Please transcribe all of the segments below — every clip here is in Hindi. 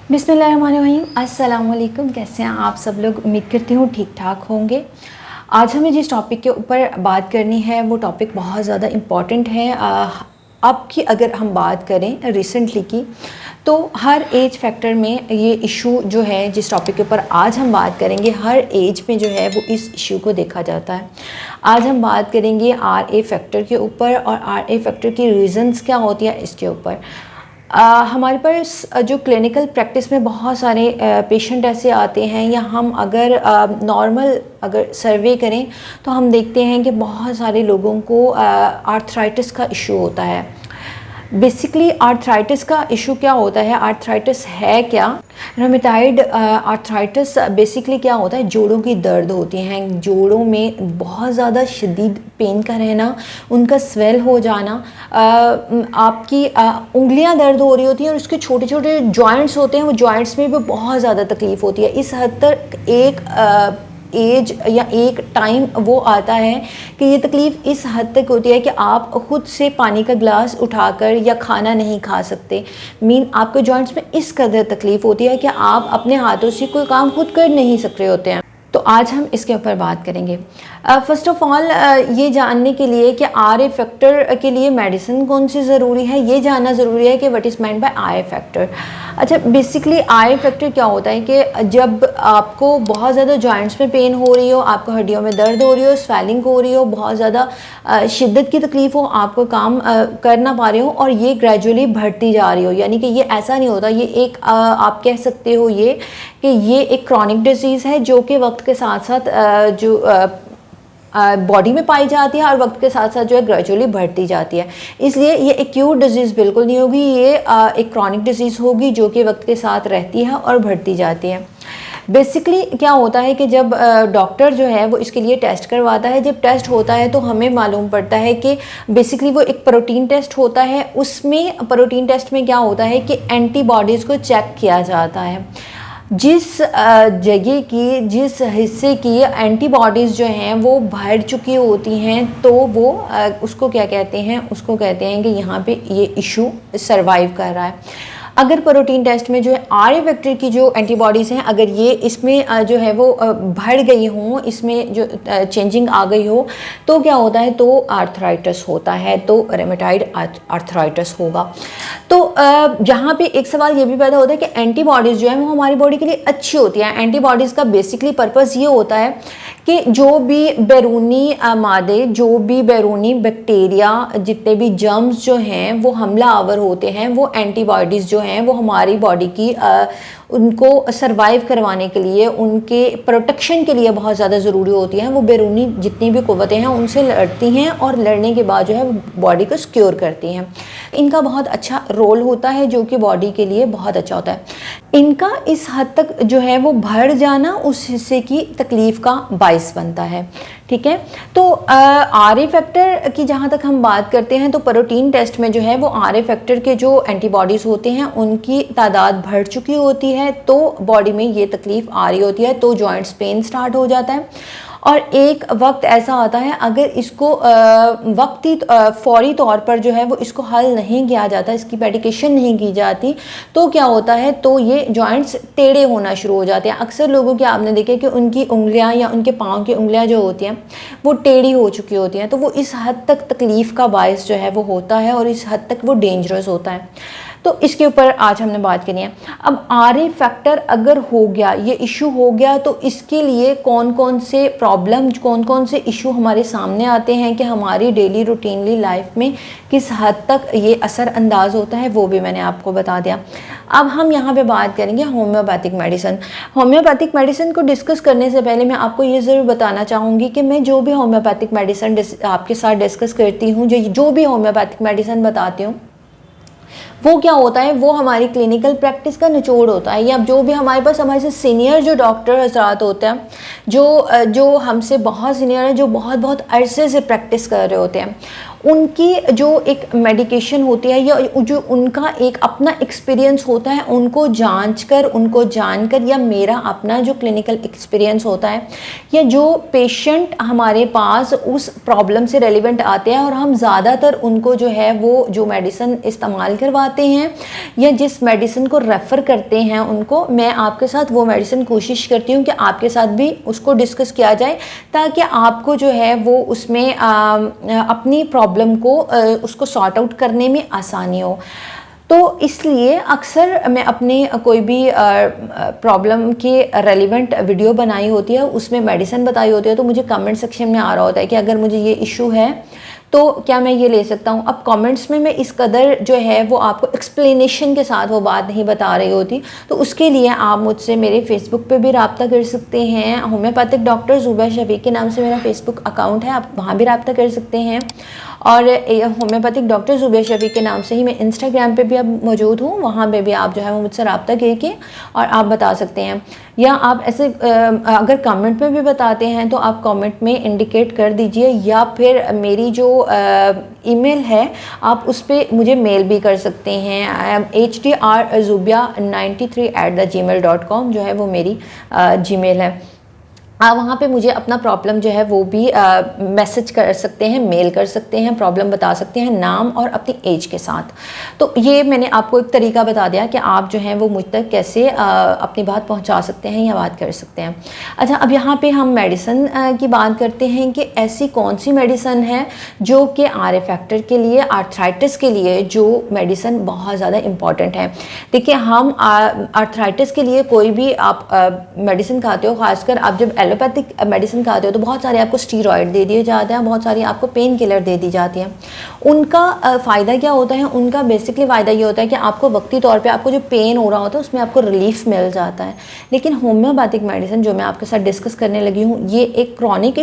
बिस्मिल्लाहिर्रहमानिर्रहीम। अस्सलाम वालेकुम। कैसे हैं आप सब लोग? उम्मीद करती हूँ ठीक ठाक होंगे। आज हमें जिस टॉपिक के ऊपर बात करनी है वो टॉपिक बहुत ज़्यादा इम्पॉर्टेंट है। अब की अगर हम बात करें रिसेंटली की, तो हर एज फैक्टर में ये इशू जो है जिस टॉपिक के ऊपर आज हम बात करेंगे, हर एज में जो है वो इस इशू को देखा जाता है। आज हम बात करेंगे RA फैक्टर के ऊपर और RA फैक्टर की रीज़न्स क्या होती है इसके ऊपर। हमारे पास जो क्लिनिकल प्रैक्टिस में बहुत सारे पेशेंट ऐसे आते हैं, या हम अगर नॉर्मल अगर सर्वे करें तो हम देखते हैं कि बहुत सारे लोगों को आर्थराइटिस का इशू होता है। बेसिकली आर्थराइटिस का इशू क्या होता है, आर्थराइटिस है क्या? रूमेटॉइड आर्थराइटिस बेसिकली क्या होता है, जोड़ों की दर्द होती हैं, जोड़ों में बहुत ज़्यादा शदीद पेन का रहना, उनका स्वेल हो जाना, आपकी उंगलियां दर्द हो रही होती हैं और उसके छोटे छोटे जॉइंट्स होते हैं, वो जॉइंट्स में भी बहुत ज़्यादा तकलीफ़ होती है। इस हद तक एक एज या एक टाइम वो आता है कि ये तकलीफ़ इस हद तक होती है कि आप ख़ुद से पानी का गिलास उठाकर या खाना नहीं खा सकते। आपके जॉइंट्स में इस कदर तकलीफ़ होती है कि आप अपने हाथों से कोई काम खुद कर नहीं सक रहे होते हैं। तो आज हम इसके ऊपर बात करेंगे। फ़र्स्ट ऑफ़ ऑल ये जानने के लिए कि RA फैक्टर के लिए मेडिसिन कौन सी ज़रूरी है, ये जानना ज़रूरी है कि what is meant by RA factor. अच्छा, बेसिकली RA फैक्टर क्या होता है कि जब आपको बहुत ज़्यादा जॉइंट्स में पेन हो रही हो, आपको हड्डियों में दर्द हो रही हो, स्वेलिंग हो रही हो, बहुत ज़्यादा शिद्दत की तकलीफ़ हो, आपको काम कर ना पा रहे हो और ये ग्रेजुअली बढ़ती जा रही हो, यानी कि ये ऐसा नहीं होता, ये एक आप कह सकते हो ये एक क्रॉनिक डिजीज़ है जो कि वक्त के साथ साथ जो बॉडी में पाई जाती है और वक्त के साथ साथ जो है ग्रेजुअली बढ़ती जाती है। इसलिए ये एक्यूट डिजीज़ बिल्कुल नहीं होगी, ये एक क्रॉनिक डिजीज़ होगी जो कि वक्त के साथ रहती है और बढ़ती जाती है। बेसिकली क्या होता है कि जब डॉक्टर जो है वो इसके लिए टेस्ट करवाता है, जब टेस्ट होता है तो हमें मालूम पड़ता है कि बेसिकली वो एक प्रोटीन टेस्ट होता है। उसमें प्रोटीन टेस्ट में क्या होता है कि एंटीबॉडीज़ को चेक किया जाता है। जिस जगह की, जिस हिस्से की एंटीबॉडीज़ जो हैं वो बढ़ चुकी होती हैं, तो वो उसको क्या कहते हैं, उसको कहते हैं कि यहाँ पे ये इशू सरवाइव कर रहा है। अगर प्रोटीन टेस्ट में जो है RA फैक्टर की जो एंटीबॉडीज़ हैं, अगर ये इसमें जो है वो बढ़ गई हों, इसमें जो चेंजिंग आ गई हो, तो क्या होता है, तो आर्थराइटिस होता है, तो रूमेटॉइड आर्थराइटिस होगा। तो यहाँ पे एक सवाल ये भी पैदा होता है कि एंटीबॉडीज़ जो है वो हमारी बॉडी के लिए अच्छी होती है। एंटीबॉडीज़ का बेसिकली पर्पज़ ये होता है कि जो भी बैरूनी मादे, जो भी बैरूनी बैक्टीरिया, जितने भी जर्म्स जो हैं वो हमला आवर होते हैं, वो एंटीबॉडीज़ जो हैं वो हमारी बॉडी की उनको सरवाइव करवाने के लिए, उनके प्रोटेक्शन के लिए बहुत ज़्यादा ज़रूरी होती हैं। वो बैरूनी जितनी भी क़ुव्वतें हैं उनसे लड़ती हैं और लड़ने के बाद जो है बॉडी को सिक्योर करती हैं। इनका बहुत अच्छा रोल होता है जो कि बॉडी के लिए बहुत अच्छा होता है। इनका इस हद तक जो है वो बढ़ जाना उस हिस्से की तकलीफ़ का बाइस बनता है। ठीक है, तो RA फैक्टर की जहाँ तक हम बात करते हैं, तो प्रोटीन टेस्ट में जो है वो RA फैक्टर के जो एंटीबॉडीज़ होते हैं उनकी तादाद बढ़ चुकी होती है, तो बॉडी में ये तकलीफ़ आ रही होती है, तो जॉइंट्स पेन स्टार्ट हो जाता है। और एक वक्त ऐसा आता है, अगर इसको वक्ती फौरी तौर पर जो है वो इसको हल नहीं किया जाता, इसकी मेडिकेशन नहीं की जाती, तो क्या होता है, तो ये जॉइंट्स टेढ़े होना शुरू हो जाते हैं। अक्सर लोगों के आपने देखे कि उनकी उंगलियां या उनके पाँव की उंगलियां जो होती हैं वो टेढ़ी हो चुकी होती हैं, तो वो इस हद तक तकलीफ़ का बायस जो है वो होता है और इस हद तक वो डेंजरस होता है। तो इसके ऊपर आज हमने बात करनी है। अब RA फैक्टर अगर हो गया, ये इशू हो गया, तो इसके लिए कौन कौन से प्रॉब्लम, कौन कौन से इशू हमारे सामने आते हैं कि हमारी डेली रूटीनली लाइफ में किस हद तक ये असर अंदाज होता है, वो भी मैंने आपको बता दिया। अब हम यहाँ पे बात करेंगे होम्योपैथिक मेडिसिन। होम्योपैथिक मेडिसिन को डिस्कस करने से पहले मैं आपको ये ज़रूर बताना चाहूँगी कि मैं जो भी होम्योपैथिक मेडिसिन आपके साथ डिस्कस करती हूँ, जो भी होम्योपैथिक मेडिसिन बताती हूँ, वो क्या होता है, वो हमारी क्लिनिकल प्रैक्टिस का निचोड़ होता है। या जो भी हमारे पास हमारे से सीनियर जो डॉक्टर हज़रात होते हैं, जो हमसे बहुत सीनियर है, जो बहुत अरसे से प्रैक्टिस कर रहे होते हैं, उनकी जो एक मेडिकेशन होती है या जो उनका एक अपना एक्सपीरियंस होता है, उनको जानकर या मेरा अपना जो क्लिनिकल एक्सपीरियंस होता है, या जो पेशेंट हमारे पास उस प्रॉब्लम से रेलिवेंट आते हैं और हम ज़्यादातर उनको जो है वो जो मेडिसिन इस्तेमाल करवाते हैं या जिस मेडिसिन को रेफ़र करते हैं, उनको मैं आपके साथ वो मेडिसिन कोशिश करती हूँ कि आपके साथ भी उसको डिस्कस किया जाए, ताकि आपको जो है वो उसमें अपनी प्रॉब्लम को उसको सॉर्ट आउट करने में आसानी हो। तो इसलिए अक्सर मैं अपने कोई भी प्रॉब्लम के रेलिवेंट वीडियो बनाई होती है, उसमें मेडिसिन बताई होती है, तो मुझे कमेंट सेक्शन में आ रहा होता है कि अगर मुझे ये इशू है तो क्या मैं ये ले सकता हूँ। अब कमेंट्स में मैं इस कदर जो है वो आपको एक्सप्लेनेशन के साथ वो बात नहीं बता रही होती, तो उसके लिए आप मुझसे मेरे फेसबुक पे भी रब्ता कर सकते हैं। होम्योपैथिक डॉक्टर ज़ुबैर शफीक के नाम से मेरा फेसबुक अकाउंट है, आप वहाँ भी रब्ता कर सकते हैं। और होम्योपैथिक डॉक्टर ज़ुबैर शफीक के नाम से ही मैं इंस्टाग्राम पे भी अब मौजूद हूँ, वहाँ पे भी आप जो है वो मुझसे रब्ता करके और आप बता सकते हैं। या आप ऐसे अगर कमेंट में भी बताते हैं तो आप कमेंट में इंडिकेट कर दीजिए, या फिर मेरी जो ईमेल है आप उस पर मुझे मेल भी कर सकते हैं। hdrzubia93@gmail.com जो है वो मेरी जीमेल है। आप वहाँ पे मुझे अपना प्रॉब्लम जो है वो भी मैसेज कर सकते हैं, मेल कर सकते हैं, प्रॉब्लम बता सकते हैं नाम और अपनी एज के साथ। तो ये मैंने आपको एक तरीका बता दिया कि आप जो हैं वो मुझ तक कैसे अपनी बात पहुँचा सकते हैं या बात कर सकते हैं। अच्छा, अब यहाँ पे हम मेडिसिन की बात करते हैं कि ऐसी कौन सी मेडिसिन है जो कि RA फैक्टर के लिए, आर्थराइटिस के लिए जो मेडिसिन बहुत ज़्यादा इम्पॉर्टेंट है। देखिए, हम आर्थराइटिस के लिए कोई भी आप मेडिसिन खाते हो, खासकर आप जब एलोपैथिक मेडिसिन खाते हो तो बहुत सारे आपको स्टीरॉयड दे दिए जाते हैं, बहुत सारी आपको पेन किलर दे दी जाती हैं। उनका फ़ायदा क्या होता है? उनका बेसिकली फ़ायदा ये होता है कि आपको वक्ती तौर पे आपको जो पेन हो रहा होता है उसमें आपको रिलीफ मिल जाता है। लेकिन होम्योपैथिक मेडिसिन जो मैं आपके साथ डिस्कस करने लगी हूँ, ये एक क्रॉनिक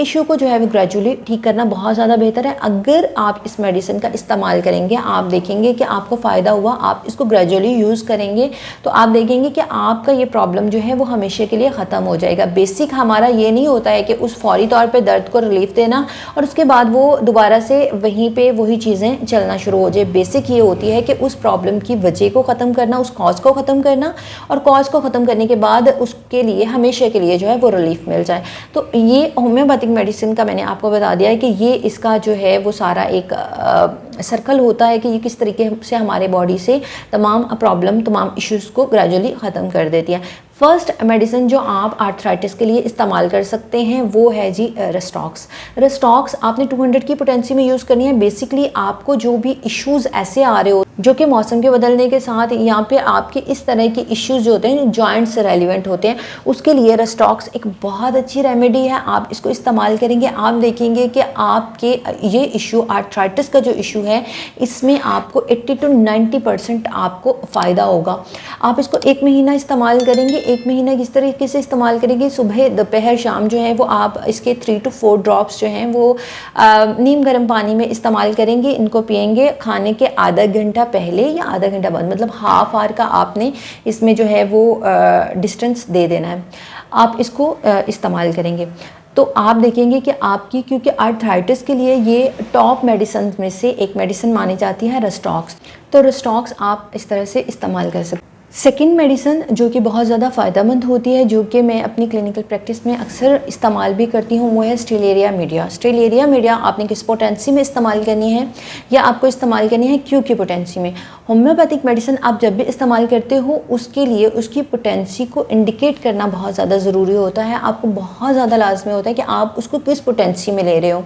इशू को जो है वो ग्रेजुअली ठीक करना बहुत ज़्यादा बेहतर है। अगर आप इस मेडिसिन का इस्तेमाल करेंगे, आप देखेंगे कि आपको फ़ायदा हुआ, आप इसको ग्रेजुअली यूज़ करेंगे तो आप देखेंगे कि आपका ये प्रॉब्लम जो है वो हमेशा के लिए ख़त्म हो जाएगा। बेसिक हमारा ये नहीं होता है कि उस फौरी तौर पे दर्द को रिलीफ देना और उसके बाद वो दोबारा से वहीं पे वही चीज़ें चलना शुरू हो जाए। बेसिक ये होती है कि उस प्रॉब्लम की वजह को ख़त्म करना, उस कॉज को ख़त्म करना, और कॉज को ख़त्म करने के बाद उसके लिए हमेशा के लिए जो है वो रिलीफ मिल जाए। तो ये होम्योपैथिक मेडिसिन का मैंने आपको बता दिया है कि ये इसका जो है वो सारा एक सर्कल होता है कि ये किस तरीके से हमारे बॉडी से तमाम प्रॉब्लम, तमाम इश्यूज़ को ग्रेजुअली ख़त्म कर देती है। फर्स्ट मेडिसिन जो आप आर्थराइटिस के लिए इस्तेमाल कर सकते हैं वो है जी रेस्टॉक्स। रेस्टॉक्स आपने 200 की पोटेंसी में यूज़ करनी है। बेसिकली आपको जो भी इश्यूज़ ऐसे आ रहे हो जो कि मौसम के बदलने के साथ यहाँ पे आपके इस तरह के इश्यूज़ जो होते हैं जॉइंट से रेलिवेंट होते हैं, उसके लिए रेस्टॉक्स एक बहुत अच्छी रेमेडी है। आप इसको इस्तेमाल करेंगे, आप देखेंगे कि आपके ये इशू, आर्थराइटिस का जो इशू है, इसमें आपको 80 to 90% आपको फ़ायदा होगा। आप इसको 1 महीना इस्तेमाल करेंगे। 1 महीना किस तरीके से इस्तेमाल करेंगे? सुबह, दोपहर, शाम जो है वो आप इसके 3 to 4 ड्रॉप्स जो हैं वो नीम गर्म पानी में इस्तेमाल करेंगे। इनको पिएंगे खाने के आधा घंटा पहले या आधा घंटा बाद, मतलब हाफ आवर का आपने इसमें जो है वो डिस्टेंस दे देना है। आप इसको इस्तेमाल करेंगे तो आप देखेंगे कि आपकी, क्योंकि आर्थराइटिस के लिए ये टॉप मेडिसिन में से एक मेडिसिन मानी जाती है रेस्टॉक्स, तो रेस्टॉक्स आप इस तरह से इस्तेमाल कर सकते हैं। सेकेंड मेडिसिन जो कि बहुत ज़्यादा फ़ायदेमंद होती है, जो कि मैं अपनी क्लिनिकल प्रैक्टिस में अक्सर इस्तेमाल भी करती हूँ, वो है स्टेलेरिया मीडिया। स्टेलेरिया मीडिया आपने किस पोटेंसी में इस्तेमाल करनी है, या आपको इस्तेमाल करनी है क्यू की पोटेंसी में। होम्योपैथिक मेडिसिन आप जब भी इस्तेमाल करते हो उसके लिए उसकी पोटेंसी को इंडिकेट करना बहुत ज़्यादा ज़रूरी होता है। आपको बहुत ज़्यादा लाजमी होता है कि आप उसको किस पोटेंसी में ले रहे हो,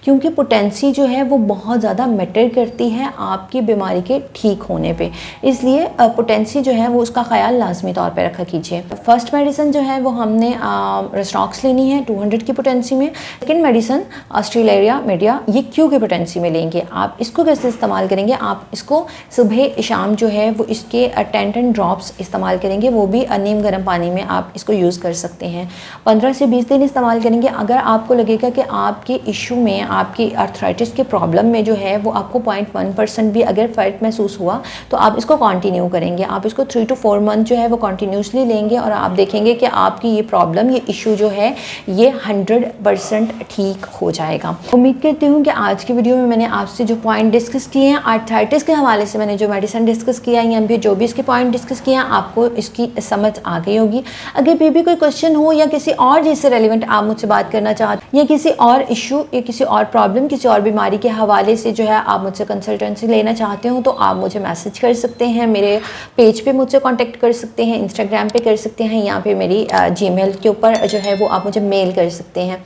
क्योंकि पोटेंसी जो है वो बहुत ज़्यादा मैटर करती है आपकी बीमारी के ठीक होने पे। इसलिए पोटेंसी जो है वो उसका ख्याल लाजमी तौर पे रखा कीजिए। फर्स्ट मेडिसिन जो है वो हमने रेस्टॉक्स लेनी है 200 की पोटेंसी में। सेकेंड मेडिसिन स्टेलेरिया मीडिया, ये क्यू की पोटेंसी में लेंगे। आप इसको कैसे इस्तेमाल करेंगे? आप इसको सुबह शाम जो है वो इसके 10 ड्रॉप्स इस्तेमाल करेंगे, वो भी नीम गर्म पानी में आप इसको यूज़ कर सकते हैं। 15 से 20 दिन इस्तेमाल करेंगे। अगर आपको लगेगा कि आपके इशू में, आपकी आर्थराइटिस के प्रॉब्लम में जो है वो आपको 0.1% भी अगर फ़र्क महसूस हुआ तो आप इसको कंटिन्यू करेंगे। आप इसको 3 to 4 मंथ जो है वो कंटिन्यूसली लेंगे और आप देखेंगे कि आपकी ये प्रॉब्लम, ये इशू जो है ये 100% ठीक हो जाएगा। उम्मीद करती हूँ कि आज की वीडियो में मैंने आपसे जो पॉइंट डिस्कस किए हैं, आर्थराइटिस के हवाले से मैंने जो मेडिसिन डिस्कस किया है या फिर जो भी इसके पॉइंट डिस्कस किए हैं, आपको इसकी समझ आ गई होगी। अगर भी कोई क्वेश्चन हो या किसी और चीज़ से रेलिवेंट आप मुझसे बात करना चाहते या किसी और इशू या किसी और प्रॉब्लम, किसी और बीमारी के हवाले से जो है आप मुझसे कंसल्टेंसी लेना चाहते हो, तो आप मुझे मैसेज कर सकते हैं, मेरे पेज पे मुझसे कांटेक्ट कर सकते हैं, इंस्टाग्राम पे कर सकते हैं, या फिर मेरी जीमेल के ऊपर जो है वो आप मुझे मेल कर सकते हैं।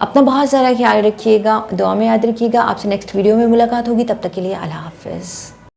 अपना बहुत सारा ख्याल रखिएगा, दुआ में याद रखिएगा। आपसे नेक्स्ट वीडियो में मुलाकात होगी, तब तक के लिए अल्लाह हाफ़िज़।